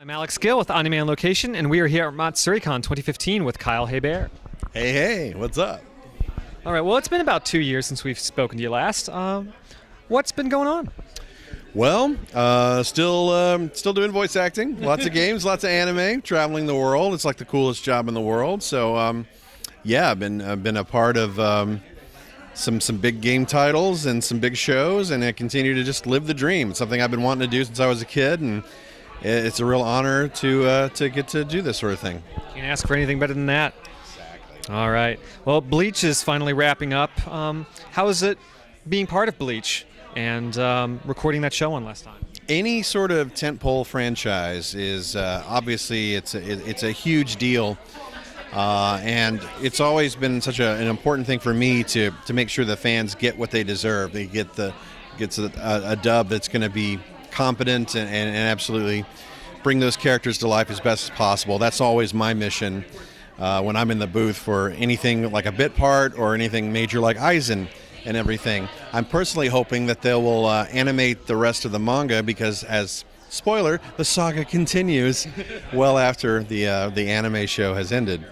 I'm Alex Gill with Anime on Location, and we are here at Matsuricon 2015 with Kyle Hebert. Hey, what's up? All right, well, it's been about 2 years since we've spoken to you last. What's been going on? Well, still doing voice acting. Lots of games, lots of anime, traveling the world. It's like the coolest job in the world. So, yeah, I've been a part of some big game titles and some big shows, and I continue to just live the dream. It's something I've been wanting to do since I was a kid, and it's a real honor to get to do this sort of thing. Can't ask for anything better than that. Exactly. All right. Well, Bleach is finally wrapping up. How is it being part of Bleach and recording that show one last time? Any sort of tentpole franchise is obviously it's a huge deal, and it's always been such an important thing for me to make sure the fans get what they deserve. They get a dub that's going to be competent and absolutely bring those characters to life as best as possible. That's always my mission when I'm in the booth for anything like a bit part or anything major like Aizen and everything. I'm personally hoping that they will animate the rest of the manga because, as spoiler, the saga continues well after the anime show has ended.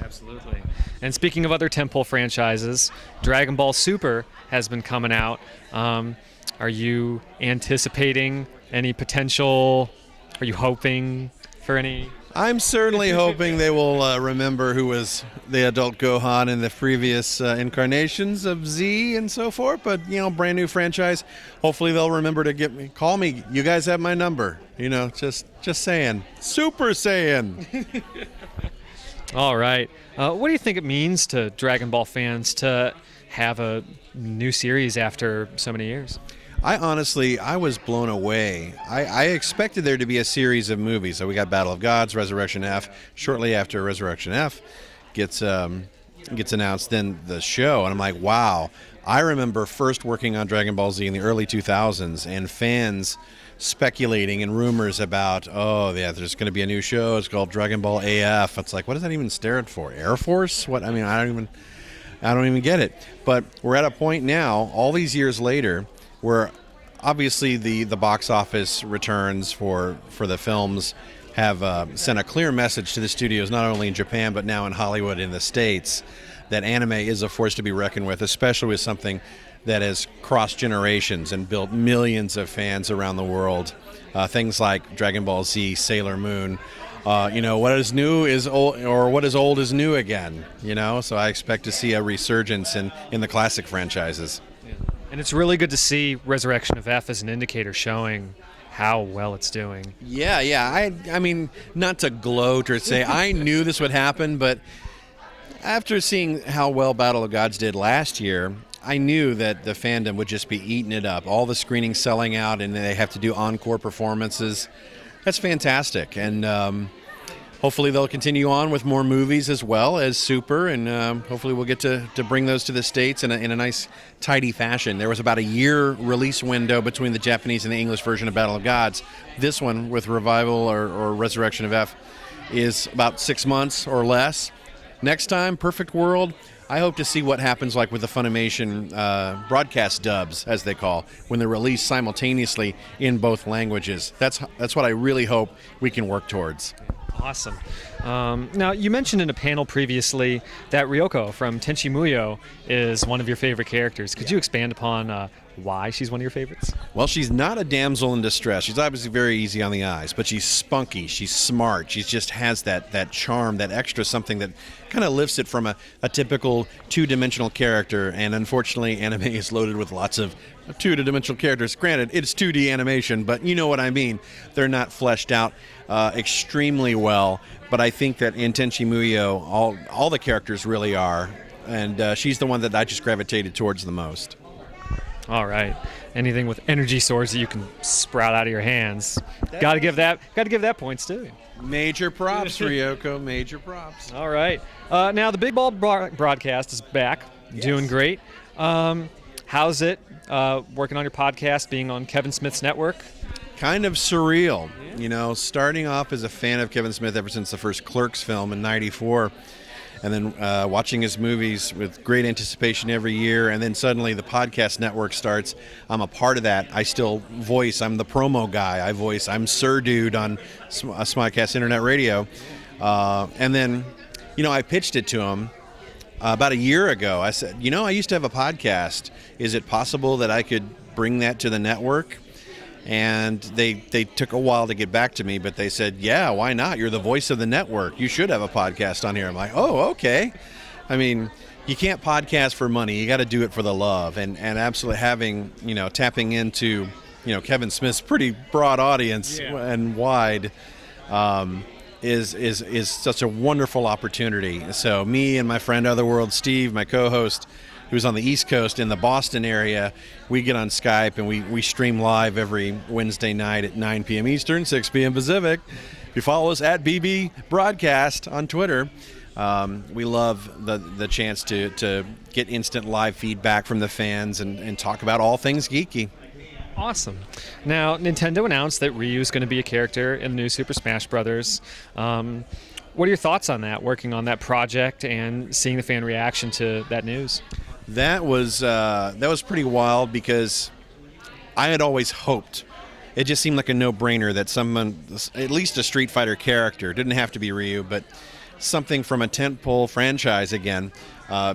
Absolutely. And speaking of other tentpole franchises, Dragon Ball Super has been coming out. Are you anticipating any potential? Are you hoping for any? I'm certainly hoping they will remember who was the adult Gohan in the previous incarnations of Z and so forth. But, brand new franchise. Hopefully they'll remember to call me. You guys have my number. Just saying. Super Saiyan. All right. What do you think it means to Dragon Ball fans to have a new series after so many years? I was blown away. I expected there to be a series of movies. So we got Battle of Gods, Resurrection F. Shortly after Resurrection F gets announced, then the show. And I'm like, wow. I remember first working on Dragon Ball Z in the early 2000s and fans speculating and rumors about, there's going to be a new show. It's called Dragon Ball AF. It's like, what does that even stand for? Air Force? What? I mean, I don't even get it. But we're at a point now, all these years later, where obviously the box office returns for the films have sent a clear message to the studios, not only in Japan, but now in Hollywood in the States, that anime is a force to be reckoned with, especially with something that has crossed generations and built millions of fans around the world. Things like Dragon Ball Z, Sailor Moon, what is new is old, or what is old is new again, So I expect to see a resurgence in the classic franchises. And it's really good to see Resurrection of F as an indicator showing how well it's doing. Yeah. I mean, not to gloat or say I knew this would happen, but after seeing how well Battle of Gods did last year, I knew that the fandom would just be eating it up. All the screenings selling out, and they have to do encore performances. That's fantastic. And hopefully they'll continue on with more movies as well as Super, and hopefully we'll get to bring those to the States in a nice, tidy fashion. There was about a year release window between the Japanese and the English version of Battle of Gods. This one, with Revival or Resurrection of F, is about 6 months or less. Next time, Perfect World, I hope to see what happens like with the Funimation broadcast dubs, as they call, when they're released simultaneously in both languages. That's what I really hope we can work towards. Awesome. Now, you mentioned in a panel previously that Ryoko from Tenchi Muyo is one of your favorite characters. Could you expand upon why she's one of your favorites? Well, she's not a damsel in distress. She's obviously very easy on the eyes, but she's spunky, she's smart, she just has that charm, that extra something that kind of lifts it from a typical two-dimensional character, and unfortunately anime is loaded with lots of two-dimensional characters. Granted, it's 2D animation, but you know what I mean. They're not fleshed out extremely well, but I think that in Tenchi Muyo, all the characters really are, and she's the one that I just gravitated towards the most. All right. Anything with energy swords that you can sprout out of your hands. Got to give that points too. Major props, Ryoko. Major props. All right. Now the Big Ball broadcast is back. Yes. Doing great. How's it working on your podcast, being on Kevin Smith's network? Kind of surreal. Starting off as a fan of Kevin Smith ever since the first Clerks film in '94. and then watching his movies with great anticipation every year. And then suddenly the podcast network starts. I'm a part of that. I still voice. I'm the promo guy. I'm Sir Dude on Smodcast Internet Radio. And then, I pitched it to him about a year ago. I said, I used to have a podcast. Is it possible that I could bring that to the network? And they took a while to get back to me, but they said, yeah, why not? You're the voice of the network. You should have a podcast on here. I'm like, oh, okay. I mean, you can't podcast for money. You got to do it for the love. And absolutely having, tapping into, Kevin Smith's pretty broad audience and wide is such a wonderful opportunity. So me and my friend Otherworld Steve, my co-host, who's on the East Coast in the Boston area, we get on Skype and we stream live every Wednesday night at 9 p.m. Eastern, 6 p.m. Pacific. If you follow us at BB Broadcast on Twitter, we love the chance to get instant live feedback from the fans and talk about all things geeky. Awesome. Now, Nintendo announced that Ryu's going to be a character in the new Super Smash Brothers. What are your thoughts on that, working on that project and seeing the fan reaction to that news? That was pretty wild because I had always hoped. It just seemed like a no-brainer that someone, at least a Street Fighter character, didn't have to be Ryu, but something from a tentpole franchise again,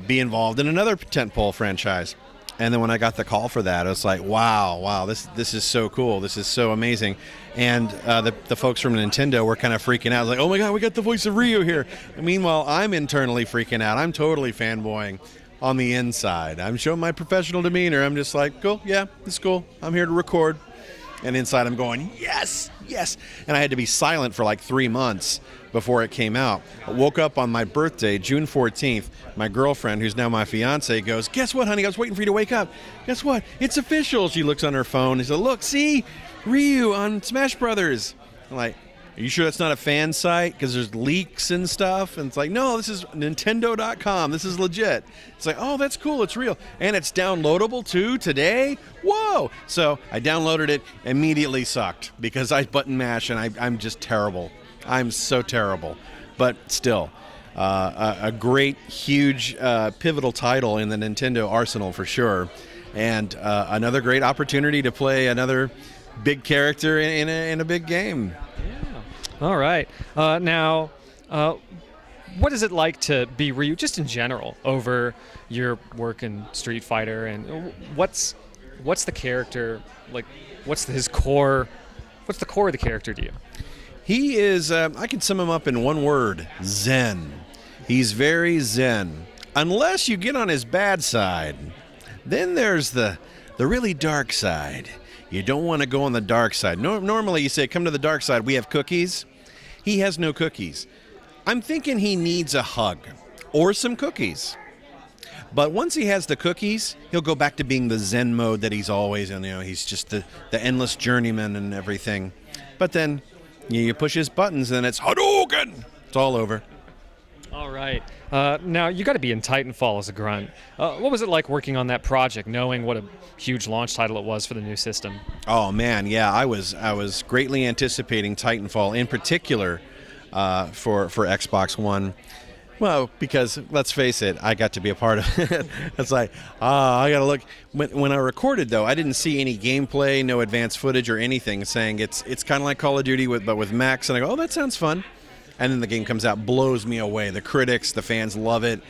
be involved in another tentpole franchise. And then when I got the call for that, I was like, wow, this is so cool. This is so amazing. And the folks from Nintendo were kind of freaking out. Like, oh my God, we got the voice of Ryu here. And meanwhile, I'm internally freaking out. I'm totally fanboying on the inside. I'm showing my professional demeanor. I'm just like, cool, yeah, it's cool. I'm here to record. And inside I'm going, yes. And I had to be silent for like 3 months before it came out. I woke up on my birthday, June 14th. My girlfriend, who's now my fiance, goes, guess what, honey? I was waiting for you to wake up. Guess what? It's official. She looks on her phone and says, look, see, Ryu on Smash Brothers. I'm like, are you sure that's not a fan site? Because there's leaks and stuff. And it's like, no, this is Nintendo.com. This is legit. It's like, oh, that's cool. It's real. And it's downloadable too today? Whoa. So I downloaded it, immediately sucked because I button mash and I'm just terrible. I'm so terrible. But still, a great, huge, pivotal title in the Nintendo arsenal for sure. And another great opportunity to play another big character in a big game. All right. Now, what is it like to be Ryu, just in general, over your work in Street Fighter? And what's the character like? What's the core of the character to you? He is. I can sum him up in one word: Zen. He's very Zen, unless you get on his bad side. Then there's the really dark side. You don't want to go on the dark side. Normally you say, come to the dark side, we have cookies. He has no cookies. I'm thinking he needs a hug or some cookies. But once he has the cookies, he'll go back to being the Zen mode that he's always in. He's just the endless journeyman and everything. But then you push his buttons and it's Hadouken! It's all over. All right. Now, you got to be in Titanfall as a grunt. What was it like working on that project, knowing what a huge launch title it was for the new system? Oh, man, yeah. I was greatly anticipating Titanfall, in particular for Xbox One. Well, because, let's face it, I got to be a part of it. It's like, I got to look. When I recorded, though, I didn't see any gameplay, no advanced footage or anything saying it's kind of like Call of Duty, but with mechs. And I go, oh, that sounds fun. And then the game comes out, blows me away. The critics, the fans love it.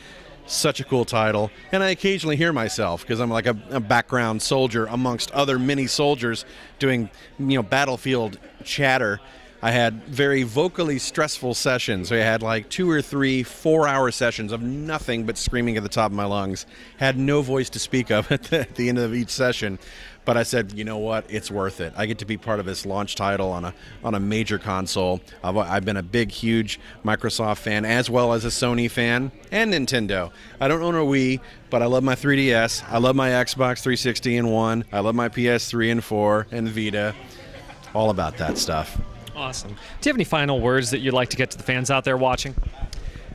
Such a cool title. And I occasionally hear myself because I'm like a background soldier amongst other mini soldiers doing, battlefield chatter. I had very vocally stressful sessions. I had like 2 or 3 4-hour sessions of nothing but screaming at the top of my lungs. Had no voice to speak of at the end of each session. But I said, you know what? It's worth it. I get to be part of this launch title on a major console. I've been a big, huge Microsoft fan as well as a Sony fan and Nintendo. I don't own a Wii, but I love my 3DS. I love my Xbox 360 and One. I love my PS3 and 4 and Vita. All about that stuff. Awesome. Do you have any final words that you'd like to get to the fans out there watching?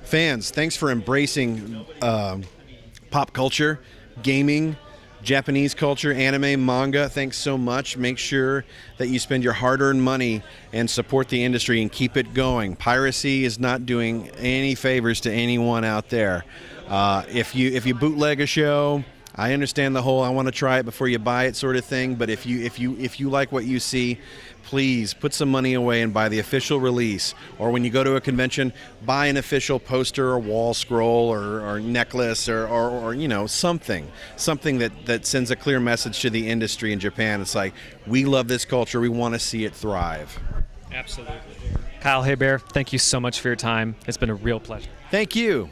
Fans, thanks for embracing pop culture, gaming, Japanese culture, anime, manga, thanks so much. Make sure that you spend your hard-earned money and support the industry and keep it going. Piracy is not doing any favors to anyone out there. If you bootleg a show, I understand the whole "I want to try it before you buy it" sort of thing. But if you like what you see, please put some money away and buy the official release. Or when you go to a convention, buy an official poster or wall scroll or necklace or something that sends a clear message to the industry in Japan. It's like, we love this culture. We want to see it thrive. Absolutely. Kyle Hebert, thank you so much for your time. It's been a real pleasure. Thank you.